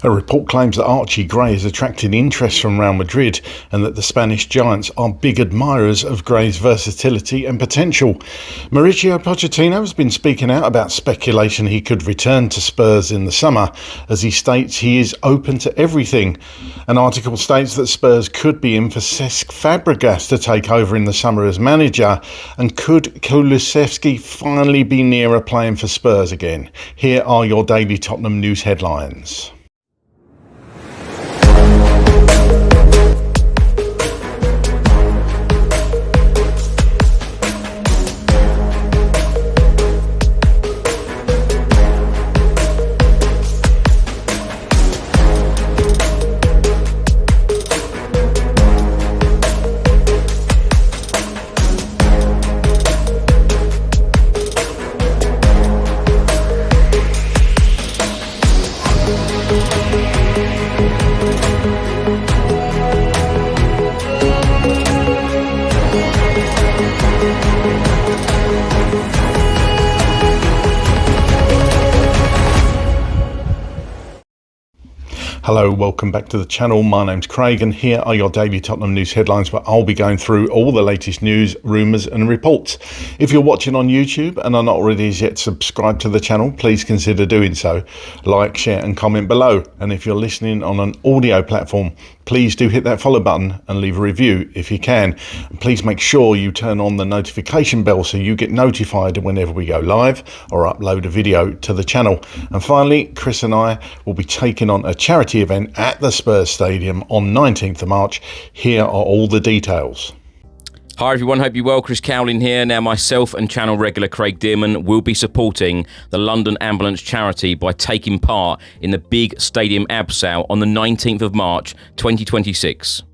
A report claims that Archie Gray has attracted interest from Real Madrid and that the Spanish giants are big admirers of Gray's versatility and potential. Mauricio Pochettino has been speaking out about speculation he could return to Spurs in the summer, as he states he is open to everything. An article states that Spurs could be in for Cesc Fàbregas to take over in the summer as manager, and could Kulusevski finally be nearer playing for Spurs again? Here are your daily Tottenham news headlines. Hello, welcome back to the channel. My name's Craig and here are your daily Tottenham news headlines, where I'll be going through all the latest news, rumours and reports. If you're watching on YouTube and are not already as yet subscribed to the channel, please consider doing so. Like, share and comment below. And if you're listening on an audio platform, please do hit that follow button and leave a review if you can. And please make sure you turn on the notification bell so you get notified whenever we go live or upload a video to the channel. And finally, Chris and I will be taking on a charity event at the Spurs Stadium on 19th of March. Here are all the details. Hi everyone, hope you're well. Chris Cowling here. Now myself and channel regular Craig Dearman will be supporting the London Ambulance charity by taking part in the big stadium abseil on the 19th of March 2026.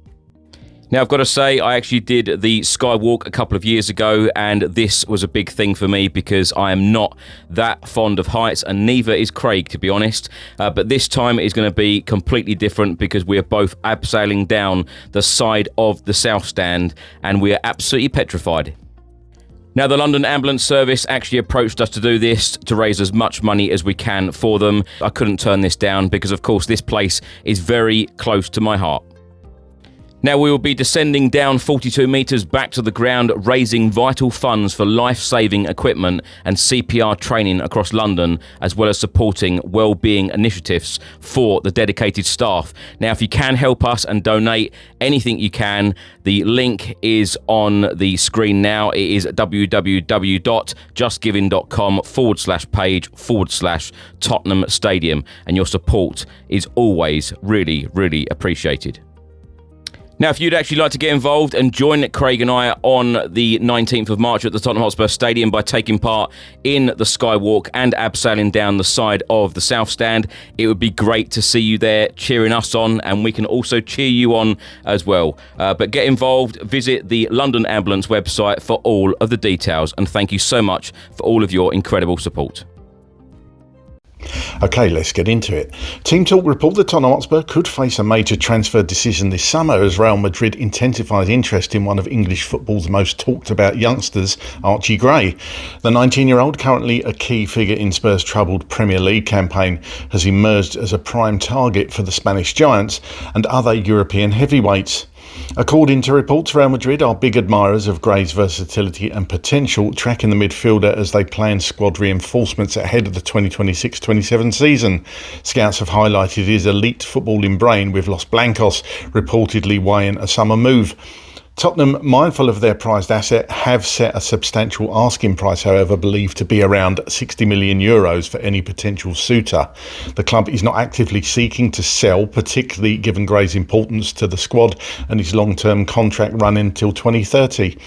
Now, I've got to say, I actually did the Skywalk a couple of years ago, and this was a big thing for me because I am not that fond of heights, and neither is Craig, to be honest. But this time is going to be completely different because we are both abseiling down the side of the South Stand, and we are absolutely petrified. Now, the London Ambulance Service actually approached us to do this to raise as much money as we can for them. I couldn't turn this down because, of course, this place is very close to my heart. Now, we will be descending down 42 metres back to the ground, raising vital funds for life-saving equipment and CPR training across London, as well as supporting well-being initiatives for the dedicated staff. Now, if you can help us and donate anything you can, the link is on the screen now. It is www.justgiving.com/page/Tottenham Stadium, and your support is always really, really appreciated. Now, if you'd actually like to get involved and join Craig and I on the 19th of March at the Tottenham Hotspur Stadium by taking part in the Skywalk and abseiling down the side of the South Stand, it would be great to see you there cheering us on, and we can also cheer you on as well. But get involved, visit the London Ambulance website for all of the details, and thank you so much for all of your incredible support. Okay, let's get into it. Team Talk report that Tottenham Hotspur could face a major transfer decision this summer as Real Madrid intensifies interest in one of English football's most talked about youngsters, Archie Gray. The 19-year-old, currently a key figure in Spurs' troubled Premier League campaign, has emerged as a prime target for the Spanish giants and other European heavyweights. According to reports, Real Madrid are big admirers of Gray's versatility and potential, tracking the midfielder as they plan squad reinforcements ahead of the 2026-27 season. Scouts have highlighted his elite footballing brain, with Los Blancos reportedly weighing a summer move. Tottenham, mindful of their prized asset, have set a substantial asking price, however, believed to be around €60 million for any potential suitor. The club is not actively seeking to sell, particularly given Gray's importance to the squad and his long-term contract running until 2030.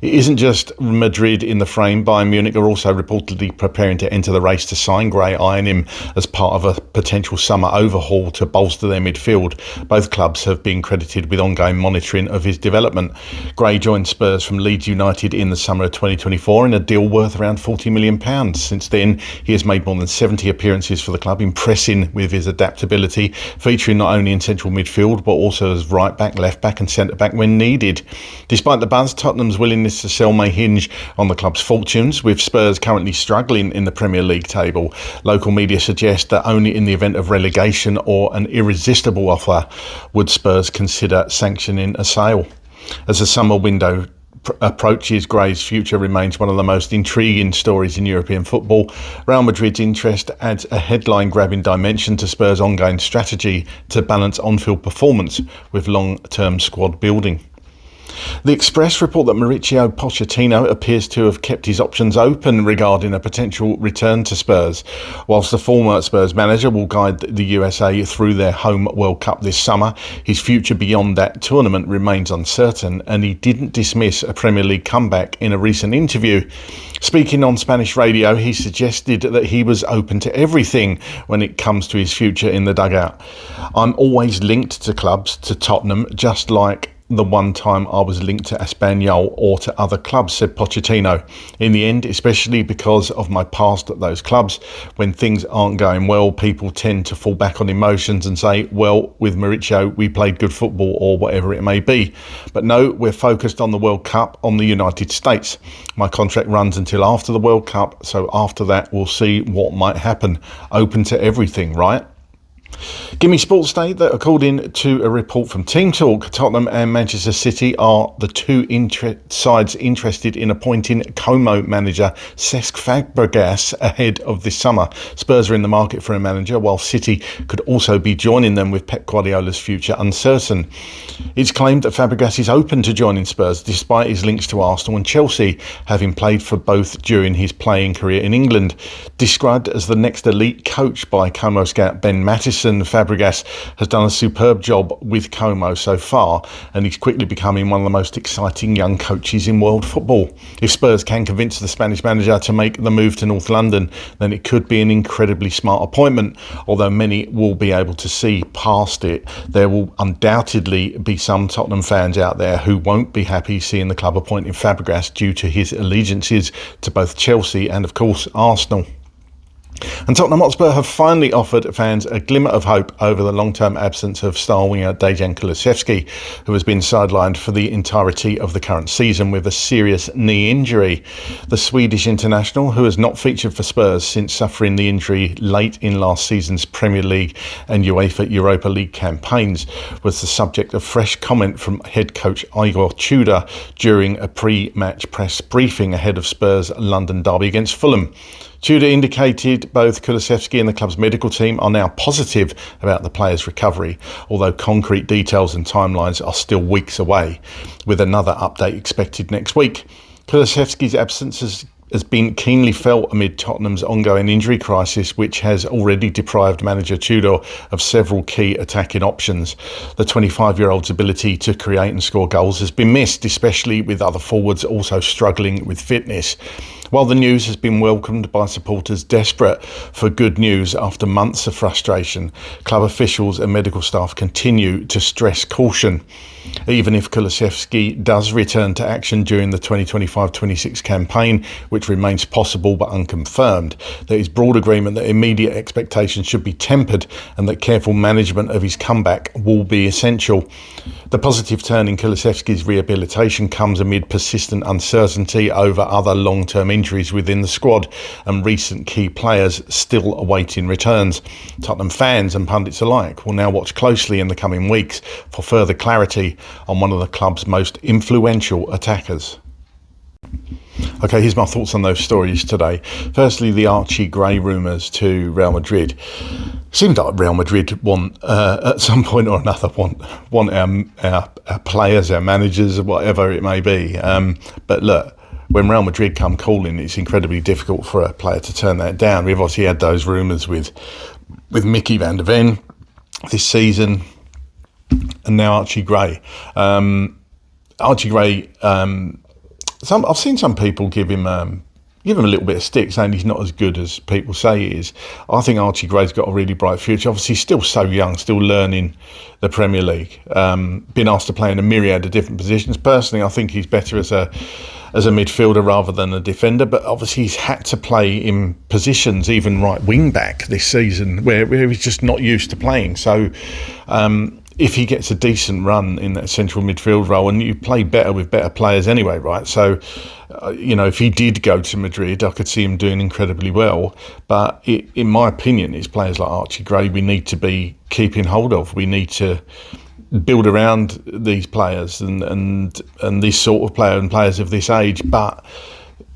It isn't just Madrid in the frame. Bayern Munich are also reportedly preparing to enter the race to sign Gray, eyeing him as part of a potential summer overhaul to bolster their midfield. Both clubs have been credited with ongoing monitoring of his development. Gray joined Spurs from Leeds United in the summer of 2024 in a deal worth around £40 million. Since then, he has made more than 70 appearances for the club, impressing with his adaptability, featuring not only in central midfield but also as right back, left back and centre back when needed. Despite the buzz, Tottenham's willingness to sell may hinge on the club's fortunes, with Spurs currently struggling in the Premier League table. Local media suggest that only in the event of relegation or an irresistible offer would Spurs consider sanctioning a sale. As the summer window approaches, Gray's future remains one of the most intriguing stories in European football. Real Madrid's interest adds a headline-grabbing dimension to Spurs' ongoing strategy to balance on-field performance with long-term squad building. The Express report that Mauricio Pochettino appears to have kept his options open regarding a potential return to Spurs. Whilst the former Spurs manager will guide the USA through their home World Cup this summer, his future beyond that tournament remains uncertain, and he didn't dismiss a Premier League comeback in a recent interview. Speaking on Spanish radio, he suggested that he was open to everything when it comes to his future in the dugout. "I'm always linked to clubs, to Tottenham, just like the one time I was linked to Espanyol or to other clubs," said Pochettino. "In the end, especially because of my past at those clubs, when things aren't going well, people tend to fall back on emotions and say, well, with Mauricio, we played good football," or whatever it may be. "But no, we're focused on the World Cup, on the United States. My contract runs until after the World Cup, so after that, we'll see what might happen. Open to everything, right?" Gimme Sports state that according to a report from Team Talk, Tottenham and Manchester City are the two sides interested in appointing Como manager Cesc Fàbregas ahead of this summer. Spurs are in the market for a manager, while City could also be joining them, with Pep Guardiola's future uncertain. It's claimed that Fabregas is open to joining Spurs despite his links to Arsenal and Chelsea, having played for both during his playing career in England. Described as the next elite coach by Como scout Ben Mattison, Fabregas has done a superb job with Como so far, and he's quickly becoming one of the most exciting young coaches in world football. If Spurs can convince the Spanish manager to make the move to North London, then it could be an incredibly smart appointment. Although many will be able to see past it, there will undoubtedly be some Tottenham fans out there who won't be happy seeing the club appointing Fabregas due to his allegiances to both Chelsea and, of course, Arsenal. And Tottenham Hotspur have finally offered fans a glimmer of hope over the long-term absence of star winger Dejan Kulusevski, who has been sidelined for the entirety of the current season with a serious knee injury. The Swedish international, who has not featured for Spurs since suffering the injury late in last season's Premier League and UEFA Europa League campaigns, was the subject of fresh comment from head coach Igor Tudor during a pre-match press briefing ahead of Spurs' London derby against Fulham. Tudor indicated both Kulusevski and the club's medical team are now positive about the player's recovery, although concrete details and timelines are still weeks away, with another update expected next week. Kulusevski's absence has been keenly felt amid Tottenham's ongoing injury crisis, which has already deprived manager Tudor of several key attacking options. The 25-year-old's ability to create and score goals has been missed, especially with other forwards also struggling with fitness. While the news has been welcomed by supporters desperate for good news after months of frustration, club officials and medical staff continue to stress caution. Even if Kulusevski does return to action during the 2025-26 campaign, which remains possible but unconfirmed, there is broad agreement that immediate expectations should be tempered and that careful management of his comeback will be essential. The positive turn in Kulusevski's rehabilitation comes amid persistent uncertainty over other long-term injuries within the squad and recent key players still awaiting returns. Tottenham fans and pundits alike will now watch closely in the coming weeks for further clarity on one of the club's most influential attackers. Okay, here's my thoughts on those stories today. Firstly, the Archie Gray rumours to Real Madrid. Seems like Real Madrid want, at some point or another, want our players, our managers, whatever it may be. But look, when Real Madrid come calling, it's incredibly difficult for a player to turn that down. We've obviously had those rumours with Mickey van der Ven this season, and now Archie Gray. Archie Gray, I've seen some people give him, give him a little bit of stick, saying he's not as good as people say he is. I think Archie Gray's got a really bright future. Obviously, he's still so young, still learning the Premier League, been asked to play in a myriad of different positions. Personally, I think he's better as a midfielder rather than a defender, but obviously he's had to play in positions, even right wing back this season, where he's just not used to playing. So if he gets a decent run in that central midfield role, and you play better with better players anyway, right? So, if he did go to Madrid, I could see him doing incredibly well. But in my opinion, it's players like Archie Gray we need to be keeping hold of. We need to build around these players and this sort of player and players of this age, but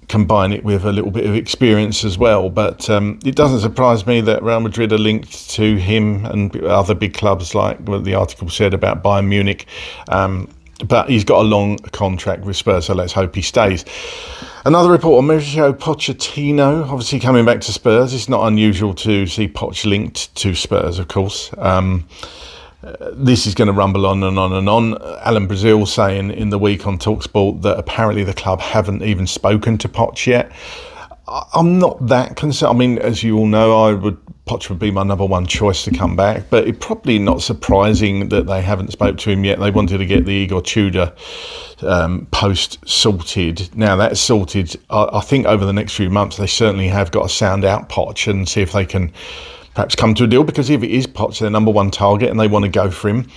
combine it with a little bit of experience as well. But it doesn't surprise me that Real Madrid are linked to him and other big clubs, like what the article said about Bayern Munich. But he's got a long contract with Spurs, so let's hope he stays. Another report on Mauricio Pochettino, obviously coming back to Spurs. It's not unusual to see Poch linked to Spurs, of course. This is going to rumble on and on and on. Alan Brazil saying in the week on TalkSport that apparently the club haven't even spoken to Poch yet. I'm not that concerned. I mean, as you all know, Poch would be my number one choice to come back, but it's probably not surprising that they haven't spoke to him yet. They wanted to get the Igor Tudor post sorted. Now that's sorted. I think over the next few months they certainly have got to sound out Poch and see if they can perhaps come to a deal, because if it is Poch, their number one target, and they want to go for him,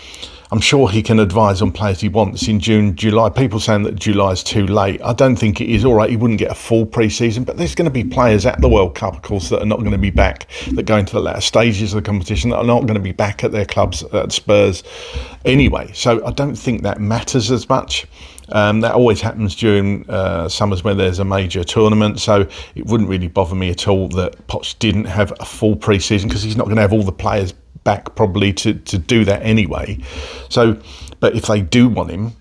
I'm sure he can advise on players he wants in June, July. People saying that July is too late. I don't think it is. All right, he wouldn't get a full pre-season, but there's going to be players at the World Cup, of course, that are not going to be back, that go into the latter stages of the competition, that are not going to be back at their clubs at Spurs anyway. So I don't think that matters as much. That always happens during summers when there's a major tournament, so it wouldn't really bother me at all that Poch didn't have a full pre-season, because he's not going to have all the players back probably to do that anyway. So, but if they do want him,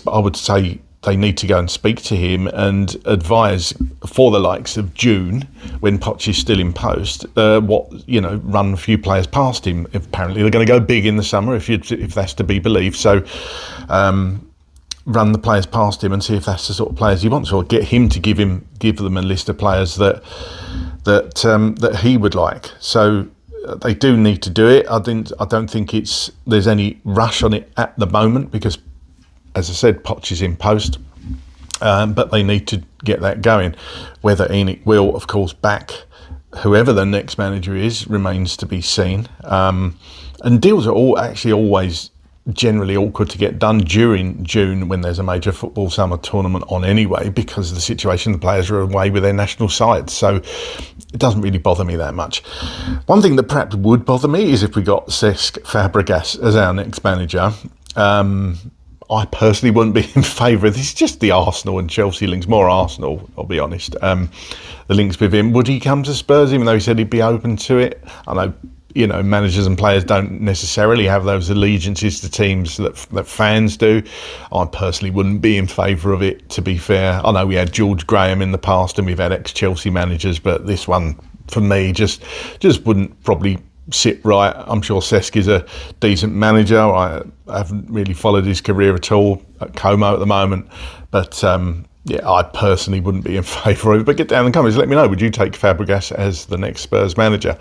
I would say they need to go and speak to him and advise for the likes of June, when Poch is still in post, run a few players past him. Apparently they're going to go big in the summer, if that's to be believed. So run the players past him and see if that's the sort of players he wants, or get him to give them a list of players that he would like. So they do need to do it. I don't think there's any rush on it at the moment, because, as I said, Poch is in post, but they need to get that going. Whether ENIC will, of course, back whoever the next manager is remains to be seen. And deals are always generally awkward to get done during June, when there's a major football summer tournament on anyway, because of the situation. The players are away with their national sides, so it doesn't really bother me that much. One thing that perhaps would bother me is if we got Cesc Fàbregas as our next manager. I personally wouldn't be in favour of this. It's just the Arsenal and Chelsea links, more Arsenal, I'll be honest. The links with him. Would he come to Spurs, even though he said he'd be open to it? I know, managers and players don't necessarily have those allegiances to teams that fans do. I personally wouldn't be in favour of it, to be fair. I know we had George Graham in the past, and we've had ex-Chelsea managers, but this one, for me, just wouldn't probably sit right. I'm sure Cesc is a decent manager. I haven't really followed his career at all at Como at the moment, but I personally wouldn't be in favour of it. But get down in the comments, let me know. Would you take Fabregas as the next Spurs manager?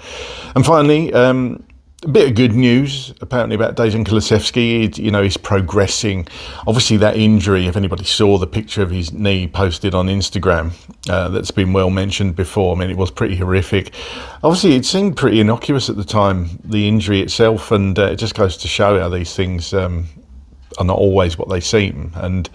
And finally, a bit of good news, apparently, about Dejan Kulusevski. He's progressing. Obviously, that injury, if anybody saw the picture of his knee posted on Instagram, that's been well mentioned before. I mean, it was pretty horrific. Obviously, it seemed pretty innocuous at the time, the injury itself, and it just goes to show how these things are not always what they seem. And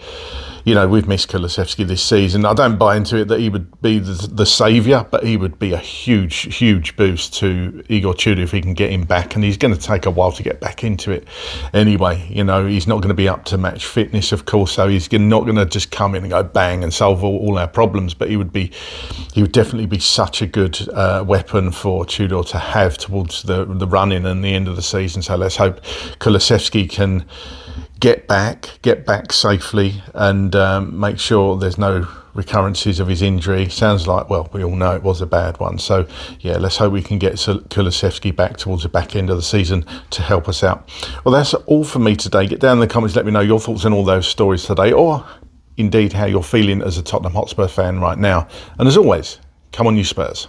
we've missed Kulusevski this season. I don't buy into it that he would be the saviour, but he would be a huge, huge boost to Igor Tudor if he can get him back. And he's going to take a while to get back into it anyway. He's not going to be up to match fitness, of course, so he's not going to just come in and go bang and solve all our problems. But he would definitely be such a good weapon for Tudor to have towards the run-in and the end of the season. So let's hope Kulusevski can get back safely, and make sure there's no recurrences of his injury. Sounds like, well, we all know it was a bad one. So, yeah, let's hope we can get Kulusevski back towards the back end of the season to help us out. Well, that's all for me today. Get down in the comments, let me know your thoughts on all those stories today, or indeed how you're feeling as a Tottenham Hotspur fan right now. And as always, come on you Spurs.